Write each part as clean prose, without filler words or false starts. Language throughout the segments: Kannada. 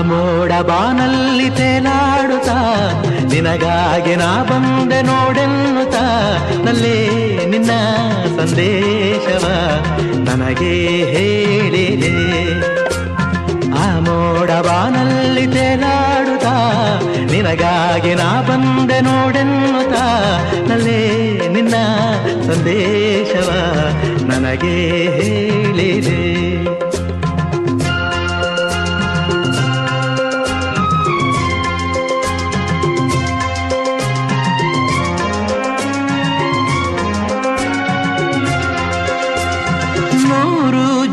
ಮೋಡ ಬಾನಲ್ಲಿ ತೇಲಾಡುತ್ತಾ ನಿನಗಾಗಿ ನಾ ಬಂದೆ ನೋಡೆನ್ನುತ್ತಾ ನಲ್ಲೇ ನಿನ್ನ ಸಂದೇಶವ ನನಗೆ ಹೇಳಿದೆ. ಆ ಮೋಡ ಬಾನಲ್ಲಿ ತೇಲಾಡುತ್ತಾ ನಿನಗಾಗಿ ನಾ ಬಂದೆ ನೋಡೆನ್ನುತ್ತಾ ನಲ್ಲೇ ನಿನ್ನ ಸಂದೇಶವ ನನಗೆ ಹೇಳಿದೆ.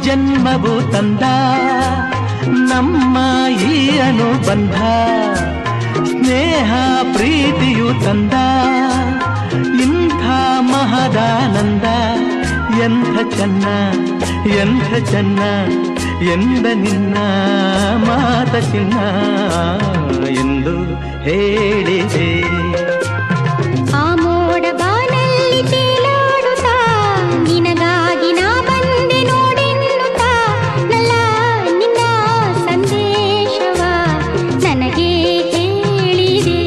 ಜನ್ಮವು ತಂದ ನಮ್ಮ ಈ ಅನುಬಂಧ, ಸ್ನೇಹ ಪ್ರೀತಿಯು ತಂದ ಇಂಥ ಮಹದಾನಂದ. ಎಂಥ ಚೆನ್ನ ಎಂಥ ಚೆನ್ನ ಎಂದ ನಿನ್ನ ಮಾತ ಚಿನ್ನ ಎಂದು ಹೇಳಿದೆ. ಆ ಮೋಡ ಬಾನಲ್ಲಿ ತೇಲಾಡುತ್ತಾ ನಿನಗಾಗಿ ನಾ ಬಂದೆ ನೋಡೆನ್ನುತ್ತಾ ನಲ್ಲ ನಿನ್ನ ಸಂದೇಶವ ನನಗೆ ಹೇಳಿದೆ.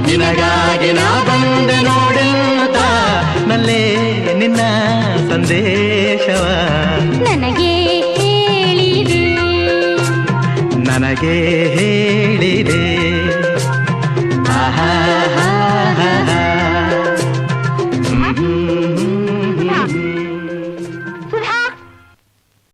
ನಿನಗಾಗಿ ನಾ ಬಂದೆ ನೋಡೆನ್ನುತ್ತಾ ನಲ್ಲೇ ನಿನ್ನ ಸಂದೇಶವ ನನಗೆ ಹೇಳಿದೆ. ನನಗೆ ಹೇಳಿದೆ.